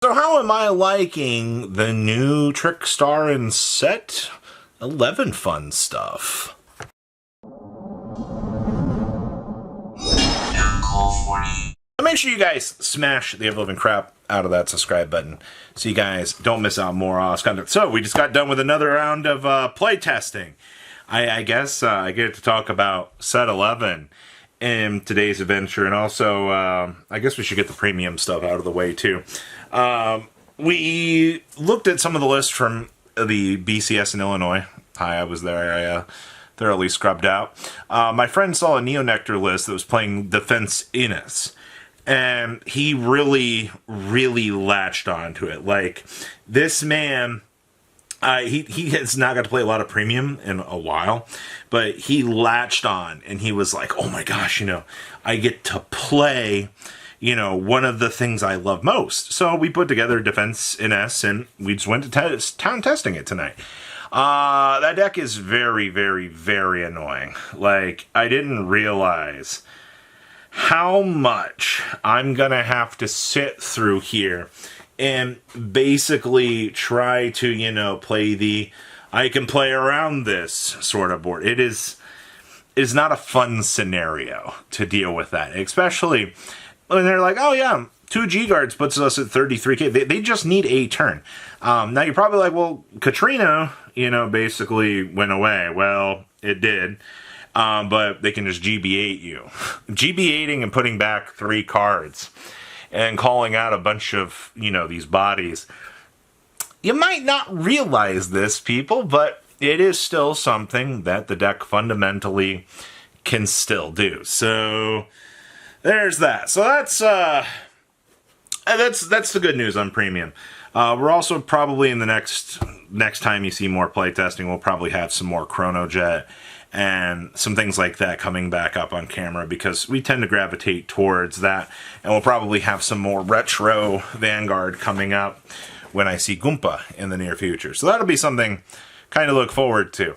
So how am I liking the new Trickstar and Set 11 fun stuff? Make sure you guys smash the ever-living crap out of that subscribe button so you guys don't miss out more content. So we just got done with another round of playtesting. I guess I get to talk about Set 11 in today's adventure, and also I guess we should get the premium stuff out of the way too. We looked at some of the lists from the BCS in Illinois. Hi, I was there. I thoroughly scrubbed out. My friend saw a Neonectar list that was playing Defense Innis, and he really latched onto it. Like, this man, he has not got to play a lot of premium in a while, but he latched on, and he was like, oh my gosh, I get to play one of the things I love most. So we put together Defense Innis, and we just went to town testing it tonight. That deck is very annoying. Like, I didn't realize how much I'm gonna have to sit through here and basically try to, play the I can play around this sort of board. It is not a fun scenario to deal with that, especially when they're like, oh yeah, 2 G-Guards puts us at 33k. They just need a turn. Now you're probably like, well, Katrina, basically went away. Well, it did. But they can just GB8 you. GB8ing and putting back 3 cards and calling out a bunch of, these bodies. You might not realize this, people, but it is still something that the deck fundamentally can still do. So there's that. So that's the good news on premium. We're also probably in the next time you see more playtesting, we'll probably have some more Chronojet and some things like that coming back up on camera, because we tend to gravitate towards that. And we'll probably have some more retro Vanguard coming up when I see Goomba in the near future. So that'll be something kind of look forward to.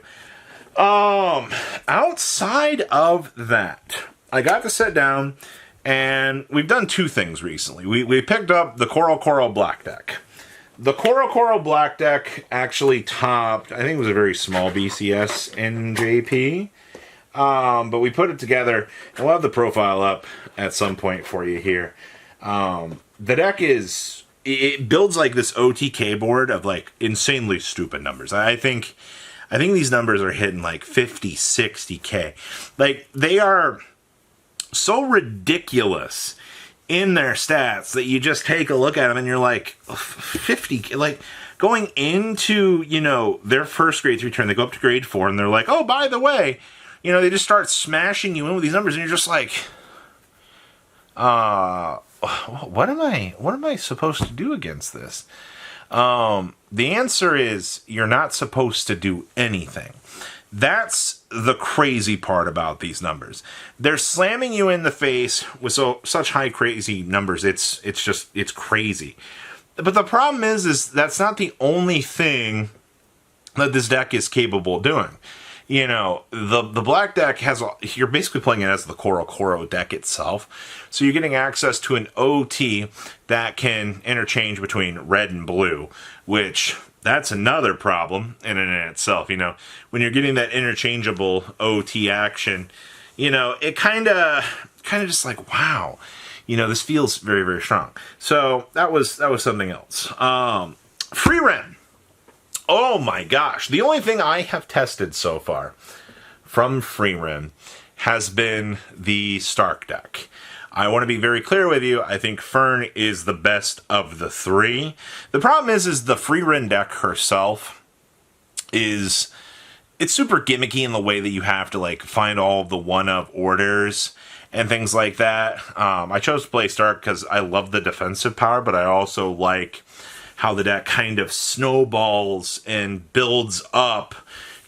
Outside of that, I got to sit down, and we've done 2 things recently. We picked up the Coral Black deck. The Coral Black deck actually topped, I think it was a very small BCS in JP. But we put it together, and we'll have the profile up at some point for you here. The deck it builds like this OTK board of like insanely stupid numbers. I think these numbers are hitting like 50, 60k. Like, they are so ridiculous in their stats that you just take a look at them and you're like, 50, like, going into, their first grade 3 turn, they go up to grade 4, and they're like, oh, by the way, they just start smashing you in with these numbers, and you're just like, what am I supposed to do against this? The answer is you're not supposed to do anything. That's the crazy part about these numbers. They're slamming you in the face with such high crazy numbers. It's crazy. But the problem is that's not the only thing that this deck is capable of doing. The black deck you're basically playing it as the Coral deck itself. So you're getting access to an OT that can interchange between red and blue, which that's another problem in and in itself. When you're getting that interchangeable OT action, it kind of just like, wow, this feels very strong. So that was something else. Free Ren. Oh my gosh. The only thing I have tested so far from Free Ren has been the Stark deck. I want to be very clear with you. I think Fern is the best of the 3. The problem is the Free Ren deck herself it's super gimmicky in the way that you have to like find all of the one-of orders and things like that. I chose to play Stark because I love the defensive power, but I also like how the deck kind of snowballs and builds up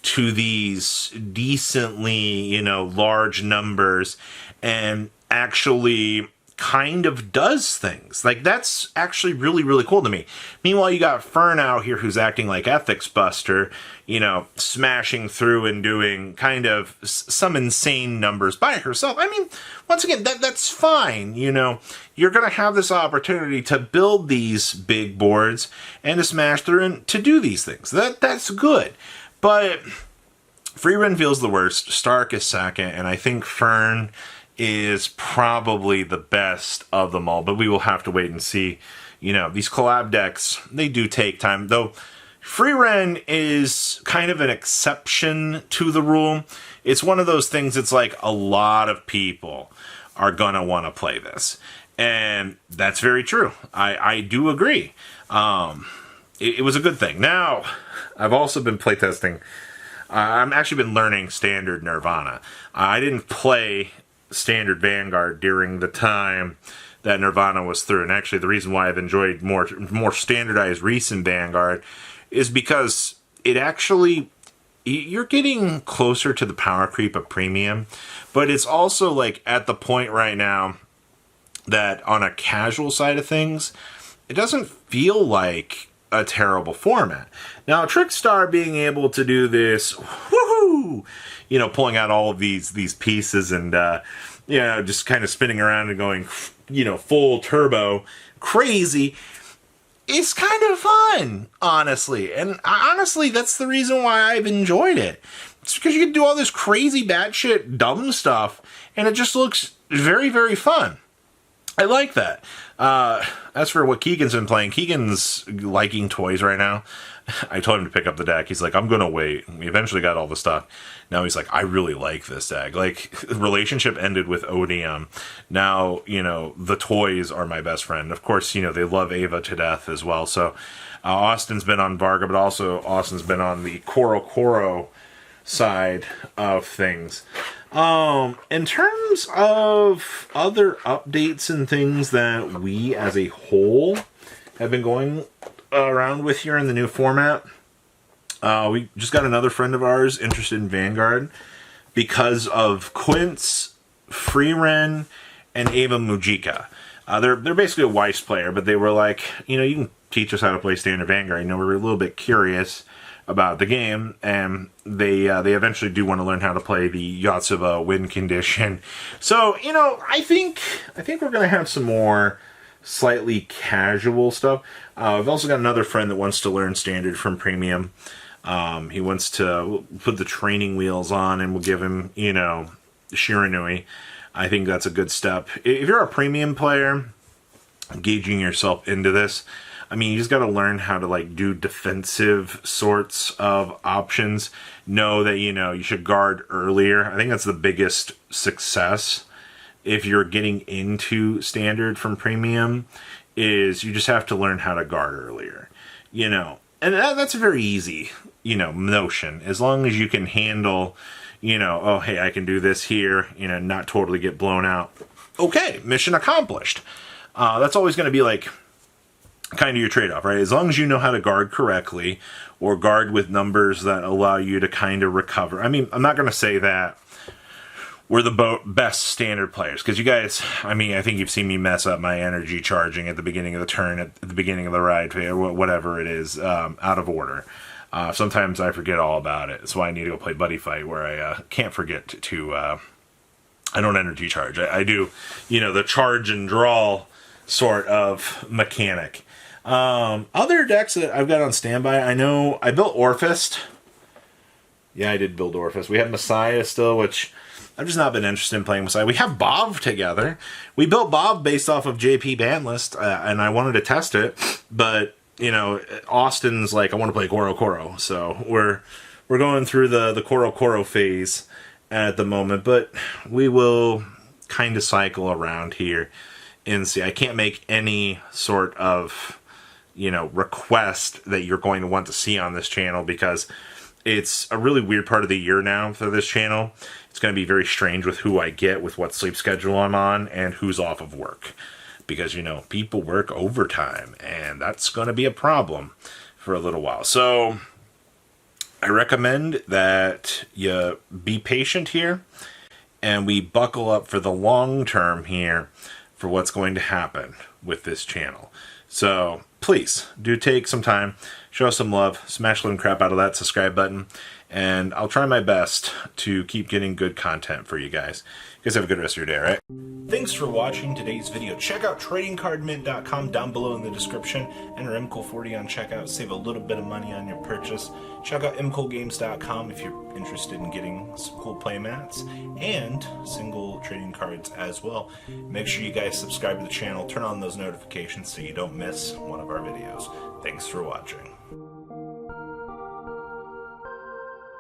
to these decently, large numbers, and actually kind of does things. Like, that's actually really, really cool to me. Meanwhile, you got Fern out here who's acting like Ethics Buster, you know, smashing through and doing kind of some insane numbers by herself. I mean, once again, that's fine, you know. You're going to have this opportunity to build these big boards and to smash through and to do these things. That's good. But Freeran feels the worst. Stark is second, and I think Fern is probably the best of them all, but we will have to wait and see. You know, these collab decks, they do take time, though. Freeran is kind of an exception to the rule. It's one of those things, it's like a lot of people are gonna want to play this, and that's very true. I do agree. It was a good thing. Now, I've also been playtesting. I've actually been learning Standard Nirvana. I didn't play Standard Vanguard during the time that Nirvana was through, and actually the reason why I've enjoyed more standardized recent Vanguard is because it actually, you're getting closer to the power creep of premium, but it's also like at the point right now that on a casual side of things, it doesn't feel like a terrible format. Now, Trickstar being able to do this, woohoo, you know, pulling out all of these pieces and, you know, just kind of spinning around and going, you know, full turbo crazy, is kind of fun, honestly. And honestly, that's the reason why I've enjoyed it. It's because you can do all this crazy batshit dumb stuff, and it just looks very, very fun. I like that. As for what Keegan's been playing, Keegan's liking toys right now. I told him to pick up the deck. He's like, I'm going to wait. We eventually got all the stuff. Now he's like, I really like this deck. Like, relationship ended with Odium. Now, you know, the toys are my best friend. Of course, you know, they love Ava to death as well. So, Austin's been on Varga, but also Austin's been on the Koro side of things. In terms of other updates and things that we as a whole have been going around with here in the new format, we just got another friend of ours interested in Vanguard because of Quince, Freeran, and Ava Mujica. They're basically a Weiss player, but they were like, you know, you can teach us how to play standard Vanguard. You know, we were a little bit curious about the game, and they eventually do want to learn how to play the Yotsuba win condition. So, you know, I think we're going to have some more slightly casual stuff. I've also got another friend that wants to learn standard from premium. He wants to put the training wheels on, and we'll give him, you know, Shiranui. I think that's a good step. If you're a premium player, engaging yourself into this, I mean, you just got to learn how to, like, do defensive sorts of options. Know that, you know, you should guard earlier. I think that's the biggest success if you're getting into standard from premium, is you just have to learn how to guard earlier. You know, and that's a very easy, you know, notion. As long as you can handle, you know, oh, hey, I can do this here, you know, not totally get blown out. Okay, mission accomplished. That's always going to be, like, kind of your trade-off, right? As long as you know how to guard correctly, or guard with numbers that allow you to kind of recover. I mean, I'm not going to say that we're the best standard players, because you guys, I mean, I think you've seen me mess up my energy charging at the beginning of the turn, at the beginning of the ride, or whatever it is, out of order. Sometimes I forget all about it. That's why I need to go play Buddy Fight, where I can't forget to I don't energy charge. I do, you know, the charge and draw sort of mechanic. Other decks that I've got on standby, I know I built Orphist. Yeah, I did build Orphist. We have Messiah still, which I've just not been interested in playing Messiah. We have Bob together. We built Bob based off of JP ban list, and I wanted to test it, but, you know, Austin's like, I want to play Koro. So we're going through the Koro phase at the moment, but we will kind of cycle around here and see. I can't make any sort of, you know, request that you're going to want to see on this channel, because it's a really weird part of the year now for this channel. It's going to be very strange with who I get, with what sleep schedule I'm on, and who's off of work. Because, you know, people work overtime, and that's going to be a problem for a little while. So I recommend that you be patient here, and we buckle up for the long term here for what's going to happen with this channel. So please do take some time, show some love, smash the crap out of that subscribe button, and I'll try my best to keep getting good content for you guys. You guys have a good rest of your day, all right? Thanks for watching today's video. Check out tradingcardmint.com down below in the description. Enter MCool40 on checkout, save a little bit of money on your purchase. Check out mcoolgames.com if you're interested in getting some cool play mats and single trading cards as well. Make sure you guys subscribe to the channel, turn on those notifications so you don't miss one of our videos. Thanks for watching.